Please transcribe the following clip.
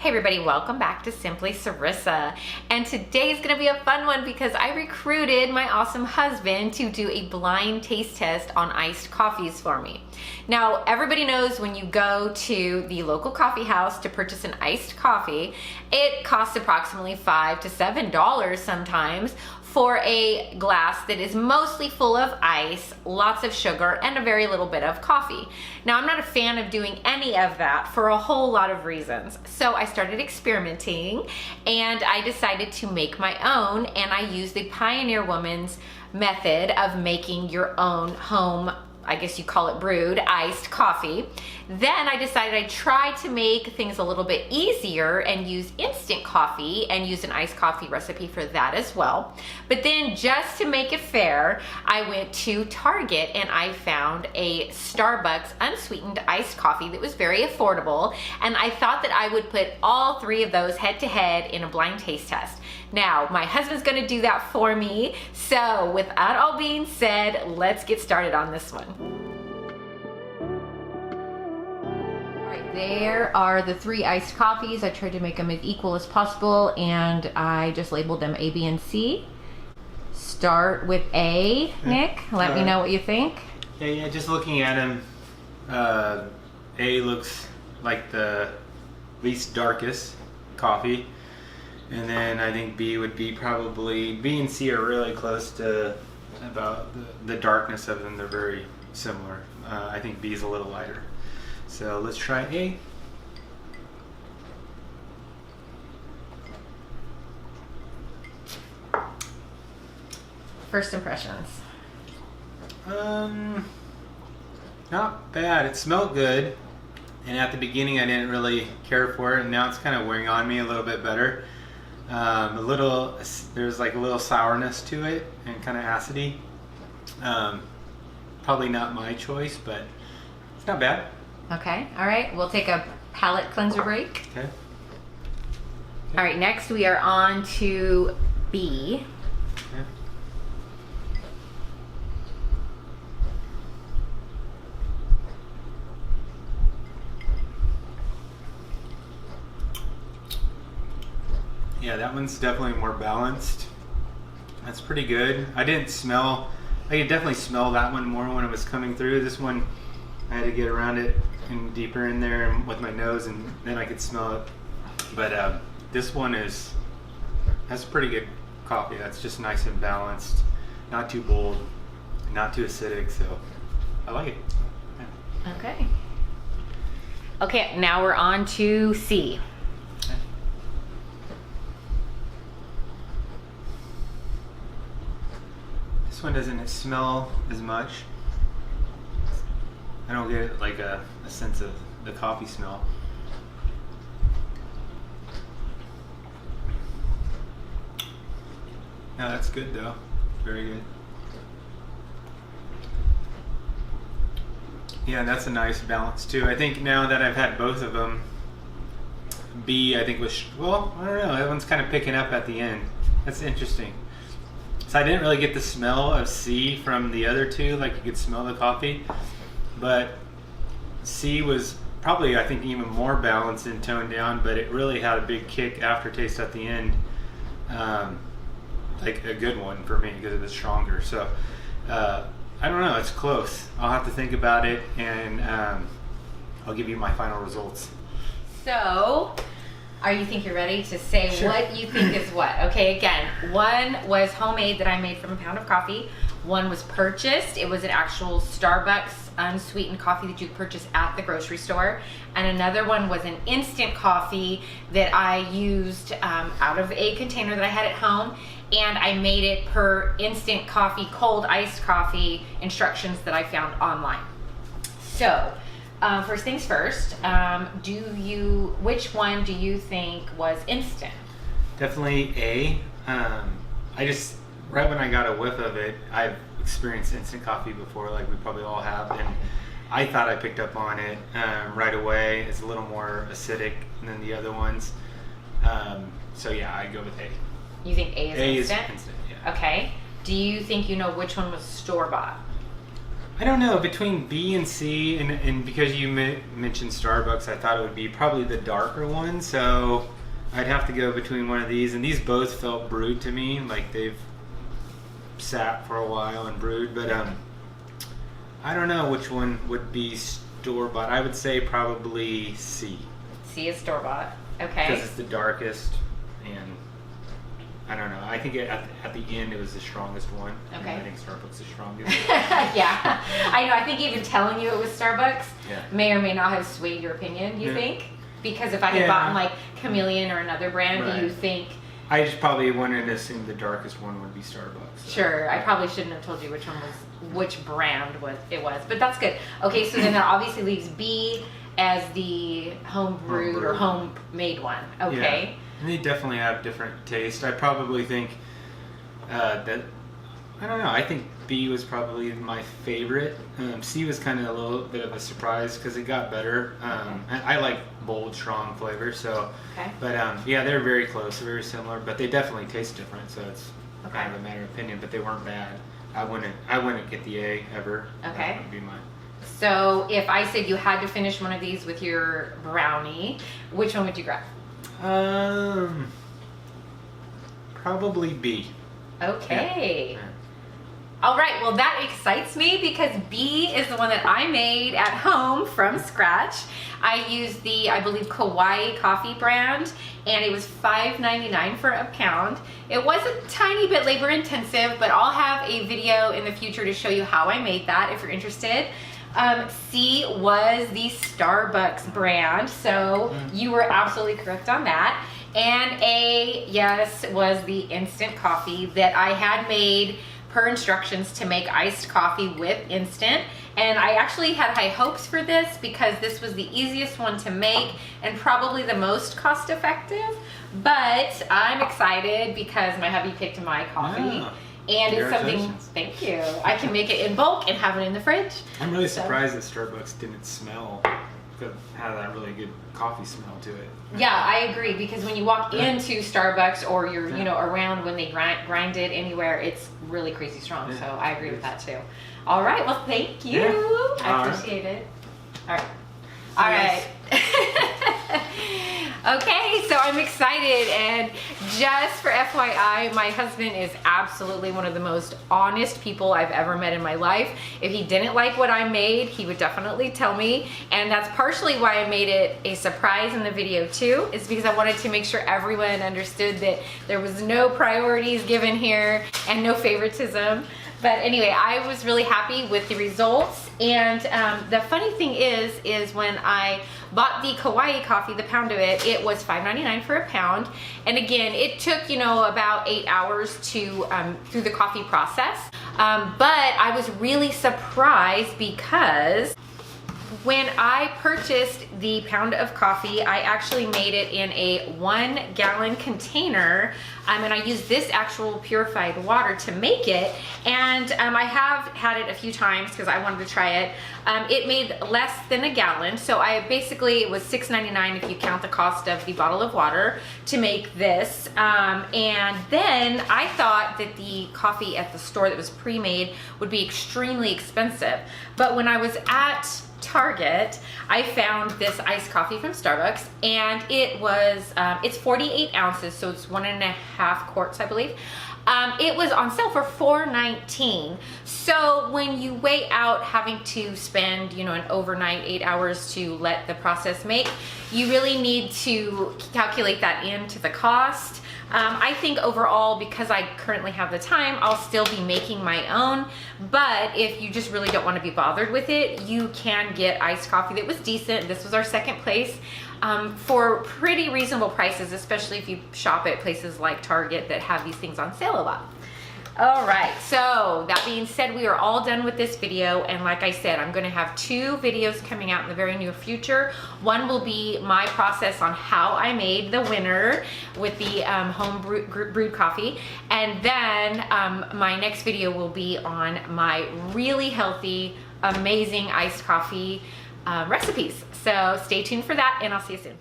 Hey everybody, welcome back to Simply Cerisa. And today's gonna be a fun one because I recruited my awesome husband to do a blind taste test on iced coffees for me. Now, everybody knows when you go to the local coffee house to purchase an iced coffee, it costs approximately $5 to $7 sometimes for a glass that is mostly full of ice, lots of sugar, and a very little bit of coffee. Now, I'm not a fan of doing any of that for a whole lot of reasons. So I started experimenting and I decided to make my own, and I used the Pioneer Woman's method of making your own home, I guess you call it brewed, iced coffee. Then I decided I'd try to make things a little bit easier and use instant coffee and use an iced coffee recipe for that as well. But then just to make it fair, I went to Target and I found a Starbucks unsweetened iced coffee that was very affordable. And I thought that I would put all three of those head to head in a blind taste test. Now, my husband's gonna do that for me. So with that all being said, let's get started on this one. All right, there are the three iced coffees. I tried to make them as equal as possible and I just labeled them A, B, and C. Start with A, Nick. Let me know what you think. Yeah, just looking at them, A looks like the least darkest coffee. And then I think B would be probably, B and C are really close to about the darkness of them. They're very similar. I think B is a little lighter. So let's try A. First impressions. Not bad. It smelled good. And at the beginning I didn't really care for it. And now it's kind of wearing on me a little bit better. There's like a little sourness to it and kind of acidy. Probably not my choice, but it's not bad. Okay, all right, we'll take a palate cleanser break. Okay. All right, next we are on to B. Okay. Yeah, that one's definitely more balanced. That's pretty good. I could definitely smell that one more when it was coming through. This one, I had to get around it and deeper in there with my nose, and then I could smell it. But this one that's pretty good coffee. That's just nice and balanced, not too bold, not too acidic, so I like it. Yeah. Okay. Okay, now we're on to C. This one doesn't smell as much. I don't get like a sense of the coffee smell. No, that's good though. Very good. Yeah, that's a nice balance too. I think now that I've had both of them, B I think well, I don't know, that one's kind of picking up at the end. That's interesting. So I didn't really get the smell of C from the other two, like you could smell the coffee, but C was probably, I think, even more balanced and toned down, but it really had a big kick aftertaste at the end, like a good one for me because it was stronger. So I don't know, it's close. I'll have to think about it, and I'll give you my final results. So, you think you're ready to say Sure. what you think is what? Okay, again, one was homemade that I made from a pound of coffee. One was purchased. It was an actual Starbucks unsweetened coffee that you purchase at the grocery store. And another one was an instant coffee that I used out of a container that I had at home. And I made it per instant coffee, cold iced coffee instructions that I found online. So, first things first, which one do you think was instant? Definitely A. Right when I got a whiff of it, I've experienced instant coffee before, like we probably all have, and I thought I picked up on it right away. It's a little more acidic than the other ones. So yeah, I go with A. You think A is instant? A is instant, yeah. Okay. Do you think you know which one was store-bought? I don't know, between B and C, and because you mentioned Starbucks, I thought it would be probably the darker one, so I'd have to go between one of these, and these both felt brewed to me, like they've sat for a while and brewed, but I don't know which one would be store-bought. I would say probably C. C is store-bought, okay. Because it's the darkest, and I don't know. I think at the end it was the strongest one. Okay. I think Starbucks is the strongest. Yeah, I know. I think even telling you it was Starbucks Yeah. may or may not have swayed your opinion, you Yeah. think? Because if I had Yeah. bought like Chameleon or another brand, do you Right. think... I just probably wanted to assume the darkest one would be Starbucks. So. Sure, I probably shouldn't have told you which brand it was, but that's good. Okay, so then that obviously leaves B as the home brewed or homemade one. Okay. Yeah. And they definitely have different taste. I probably think that, I don't know, I think B was probably my favorite. C was kind of a little bit of a surprise because it got better. I like bold, strong flavor, so. Okay. But yeah, they're very close, very similar, but they definitely taste different, so it's kind of a matter of opinion, but they weren't bad. I wouldn't get the A ever. Okay. That would be mine. So if I said you had to finish one of these with your brownie, which one would you grab? Probably B. Okay. Yeah. All right, well that excites me because B is the one that I made at home from scratch. I used the, I believe, Kauai Coffee brand, and it was $5.99 for a pound. It was a tiny bit labor intensive, but I'll have a video in the future to show you how I made that if you're interested. C was the Starbucks brand, so you were absolutely correct on that. And A, yes, was the instant coffee that I had made per instructions to make iced coffee with instant. And I actually had high hopes for this because this was the easiest one to make and probably the most cost effective. But I'm excited because my hubby picked my coffee. Oh. And it's something, thank you, I can make it in bulk and have it in the fridge. I'm really surprised that Starbucks didn't have that really good coffee smell to it. Yeah, I agree, because when you walk into Starbucks or you're, around when they grind it anywhere, it's really crazy strong. Yeah, so I agree with that too. All right, well, thank you. Yeah. I appreciate it. All right. All right. Okay, so I'm excited, and just for FYI, my husband is absolutely one of the most honest people I've ever met in my life. If he didn't like what I made, he would definitely tell me, and that's partially why I made it a surprise in the video too, is because I wanted to make sure everyone understood that there was no priorities given here and no favoritism. But anyway, I was really happy with the results, and the funny thing is when I bought the Kauai coffee, the pound of it, it was $5.99 for a pound. And again, it took, about 8 hours to through the coffee process. But I was really surprised because when I purchased the pound of coffee, I actually made it in a 1 gallon container, and I used this actual purified water to make it. And I have had it a few times because I wanted to try it. It made less than a gallon, so it was $6.99 if you count the cost of the bottle of water to make this. And then I thought that the coffee at the store that was pre-made would be extremely expensive. But when I was at Target, I found this iced coffee from Starbucks, and it was it's 48 ounces, so it's 1.5 quarts, I believe. It was on sale for $4.19. So when you weigh out having to spend, an overnight 8 hours to let the process make, you really need to calculate that into the cost. I think overall, because I currently have the time, I'll still be making my own. But if you just really don't want to be bothered with it, you can get iced coffee that was decent. This was our second place for pretty reasonable prices, especially if you shop at places like Target that have these things on sale a lot. All right, so that being said, we are all done with this video, and like I said, I'm gonna have 2 videos coming out in the very near future. One will be my process on how I made the winner with the home brewed coffee, and then my next video will be on my really healthy, amazing iced coffee recipes. So stay tuned for that, and I'll see you soon.